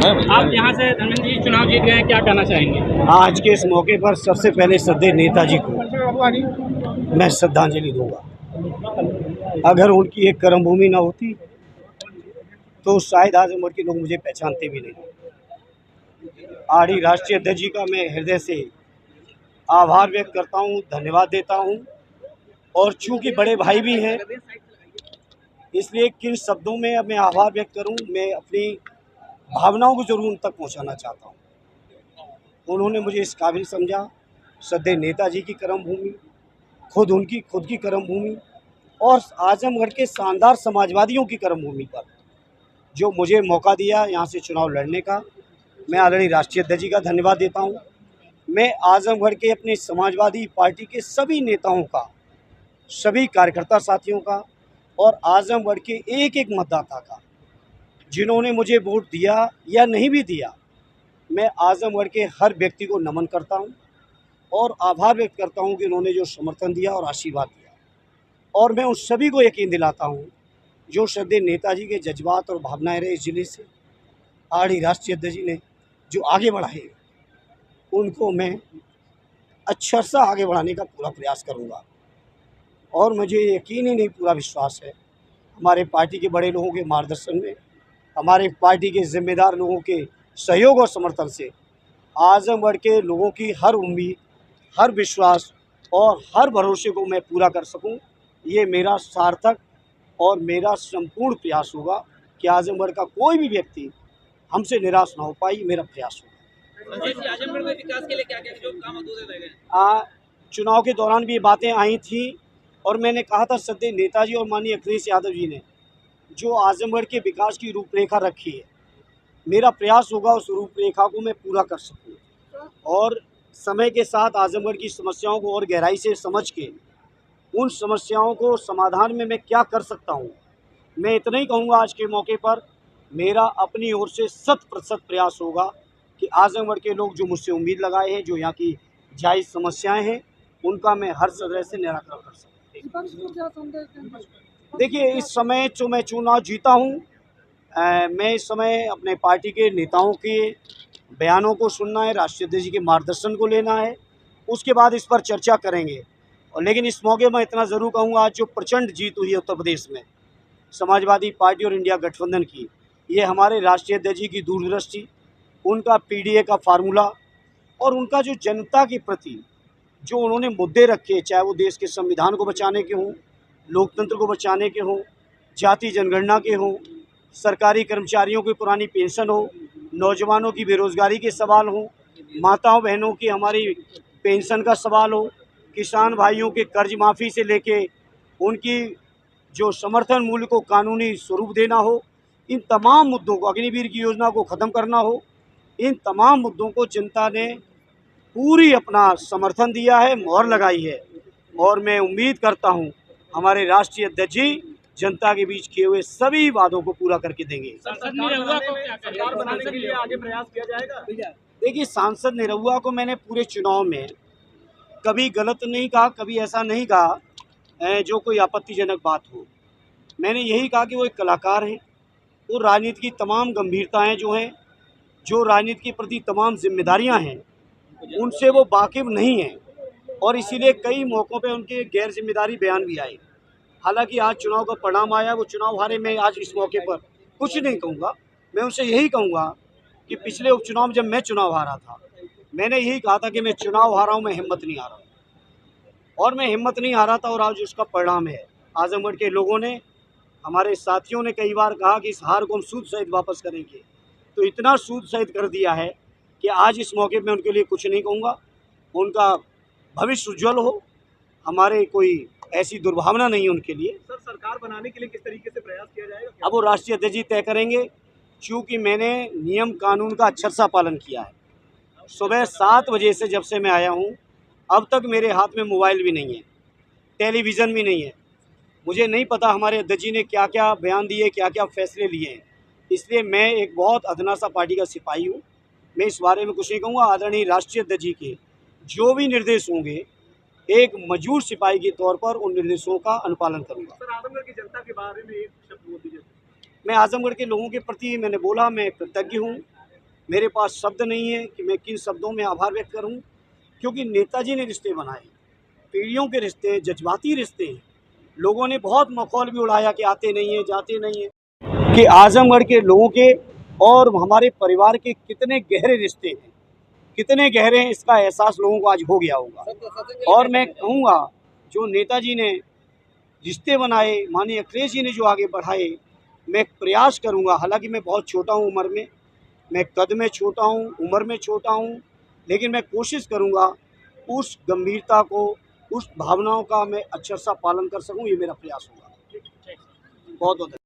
आप यहाँ से धर्मेंद्र जी चुनाव जीत गए हैं, क्या कहना चाहेंगे? आज के इस मौके पर सबसे पहले श्रद्धेय नेताजी को मैं श्रद्धांजलि दूंगा। अगर उनकी एक कर्मभूमि न होती तो शायद आज उम्र के लोग मुझे पहचानते भी नहीं। आरडी राष्ट्रीय अध्यक्ष जी का मैं हृदय से आभार व्यक्त करता हूँ, धन्यवाद देता हूँ। और चूंकि बड़े भाई भी हैं, इसलिए किन शब्दों में अब मैं आभार व्यक्त करूँ, मैं अपनी भावनाओं को जरूर उन तक पहुँचाना चाहता हूँ। उन्होंने मुझे इस काबिल समझा। श्रद्धेय नेताजी की कर्मभूमि, खुद की कर्मभूमि और आजमगढ़ के शानदार समाजवादियों की कर्मभूमि पर जो मुझे मौका दिया यहाँ से चुनाव लड़ने का, मैं आदरणीय राष्ट्रीय अध्यक्ष जी का धन्यवाद देता हूँ। मैं आजमगढ़ के अपने समाजवादी पार्टी के सभी नेताओं का, सभी कार्यकर्ता साथियों का और आजमगढ़ के एक एक मतदाता का, जिन्होंने मुझे वोट दिया या नहीं भी दिया, मैं आजमगढ़ के हर व्यक्ति को नमन करता हूं और आभार व्यक्त करता हूं कि उन्होंने जो समर्थन दिया और आशीर्वाद दिया। और मैं उन सभी को यकीन दिलाता हूं जो श्रद्धेय नेताजी के जज्बात और भावनाएं रहे इस जिले से, आरडी राष्ट्रीय अध्यक्ष जी ने जो आगे बढ़ाए, उनको मैं अक्षरशः आगे बढ़ाने का पूरा प्रयास करूँगा। और मुझे यकीन ही नहीं, पूरा विश्वास है हमारे पार्टी के बड़े लोगों के मार्गदर्शन में, हमारे पार्टी के जिम्मेदार लोगों के सहयोग और समर्थन से आजमगढ़ के लोगों की हर उम्मीद, हर विश्वास और हर भरोसे को मैं पूरा कर सकूं। ये मेरा सार्थक और मेरा संपूर्ण प्रयास होगा कि आजमगढ़ का कोई भी व्यक्ति हमसे निराश ना हो पाए, मेरा प्रयास होगा। आजमगढ़ में विकास के लिए क्या-क्या जो काम अधूरे रह गए? चुनाव के दौरान भी ये बातें आई थी और मैंने कहा था, श्रद्धेय नेताजी और माननीय अखिलेश यादव जी ने जो आजमगढ़ के विकास की रूपरेखा रखी है, मेरा प्रयास होगा उस रूपरेखा को मैं पूरा कर सकूं। और समय के साथ आजमगढ़ की समस्याओं को और गहराई से समझ के उन समस्याओं को समाधान में मैं क्या कर सकता हूं, मैं इतना ही कहूंगा आज के मौके पर, मेरा अपनी ओर से 100% प्रयास होगा कि आजमगढ़ के लोग जो मुझसे उम्मीद लगाए हैं, जो यहाँ की जायज़ समस्याएं हैं, उनका मैं हर तरह से निराकरण कर सकूँ। देखिए, इस समय जो मैं चुनाव जीता हूँ, मैं इस समय अपने पार्टी के नेताओं के बयानों को सुनना है, राष्ट्रीय अध्यक्ष जी के मार्गदर्शन को लेना है, उसके बाद इस पर चर्चा करेंगे। और लेकिन इस मौके मैं इतना ज़रूर कहूँगा, आज जो प्रचंड जीत हुई है उत्तर प्रदेश में समाजवादी पार्टी और इंडिया गठबंधन की, ये हमारे राष्ट्रीय अध्यक्ष जी की दूरदृष्टि, उनका पीडीए का फार्मूला और उनका जो जनता के प्रति जो उन्होंने मुद्दे रखे, चाहे वो देश के संविधान को बचाने के हों, लोकतंत्र को बचाने के हों, जाति जनगणना के हों, सरकारी कर्मचारियों की पुरानी पेंशन हो, नौजवानों की बेरोज़गारी के सवाल हों, माताओं बहनों की हमारी पेंशन का सवाल हो, किसान भाइयों के कर्ज माफ़ी से लेके उनकी जो समर्थन मूल्य को कानूनी स्वरूप देना हो, इन तमाम मुद्दों को, अग्निवीर की योजना को ख़त्म करना हो, इन तमाम मुद्दों को जनता ने पूरी अपना समर्थन दिया है, मोहर लगाई है। और मैं उम्मीद करता हूं हमारे राष्ट्रीय अध्यक्ष जी जनता के बीच किए हुए सभी वादों को पूरा करके देंगे। सरकार बनाने के लिए आगे प्रयास किया जाएगा? देखिए, सांसद निरहुआ को मैंने पूरे चुनाव में कभी गलत नहीं कहा, कभी ऐसा नहीं कहा जो कोई आपत्तिजनक बात हो। मैंने यही कहा कि वो एक कलाकार हैं, वो राजनीति की तमाम गंभीरताएं जो हैं, जो राजनीति के प्रति तमाम जिम्मेदारियां हैं, उनसे वो वाकिफ़ नहीं हैं और इसीलिए कई मौक़ों पे उनके गैर जिम्मेदारी बयान भी आए। हालांकि आज चुनाव का परिणाम आया, वो चुनाव हारे। मैं आज इस मौके पर कुछ नहीं कहूँगा, मैं उनसे यही कहूँगा कि पिछले उपचुनाव में जब मैं चुनाव हारा था, मैंने यही कहा था कि मैं चुनाव हारा हूँ, मैं हिम्मत नहीं हारा। और मैं हिम्मत नहीं हारा था और आज उसका परिणाम है। आजमगढ़ के लोगों ने, हमारे साथियों ने कई बार कहा कि इस हार को हम सूद सहित वापस करेंगे, तो इतना सूद सहित कर दिया है कि आज इस मौके पे उनके लिए कुछ नहीं कहूँगा। उनका भविष्य उज्ज्वल हो, हमारे कोई ऐसी दुर्भावना नहीं है उनके लिए। सर, सरकार बनाने के लिए किस तरीके से प्रयास किया जाएगा? अब वो राष्ट्रीय अध्यक्ष जी तय करेंगे, चूँकि मैंने नियम कानून का अक्षरशः पालन किया है। सुबह 7 बजे से जब से मैं आया हूँ, अब तक मेरे हाथ में मोबाइल भी नहीं है, टेलीविज़न भी नहीं है। मुझे नहीं पता हमारे अध्यक्ष जी ने क्या क्या बयान दिए, क्या क्या फैसले लिए हैं। इसलिए मैं एक बहुत अधना सा पार्टी का सिपाही हूँ, मैं इस बारे में कुछ नहीं कहूँगा। आदरणीय राष्ट्रीय अध्यक्ष जी के जो भी निर्देश होंगे, एक मजबूत सिपाही के तौर पर उन निर्देशों का अनुपालन करूँगा। सर, आजमगढ़ की जनता के बारे में एक शब्द बोल दीजिए। मैं आजमगढ़ के लोगों के प्रति, मैंने बोला, मैं कृतज्ञ हूँ। मेरे पास शब्द नहीं है कि मैं किन शब्दों में आभार व्यक्त करूं, क्योंकि नेताजी ने रिश्ते बनाए, पीढ़ियों के रिश्ते हैं, जज्बाती रिश्ते हैं। लोगों ने बहुत मखौल भी उड़ाया कि आते नहीं हैं, जाते नहीं हैं, कि आजमगढ़ के लोगों के और हमारे परिवार के कितने गहरे रिश्ते हैं, कितने गहरे हैं, इसका एहसास लोगों को आज हो गया होगा। और मैं कहूँगा, जो नेताजी ने रिश्ते बनाए, माननीय अखिलेश जी ने जो आगे बढ़ाए, मैं प्रयास करूँगा, हालांकि मैं बहुत छोटा हूँ उम्र में, मैं कद में छोटा हूँ, उम्र में छोटा हूँ, लेकिन मैं कोशिश करूँगा उस गंभीरता को, उस भावनाओं का मैं अक्षरशः पालन कर सकूँ। ये मेरा प्रयास होगा। बहुत बहुत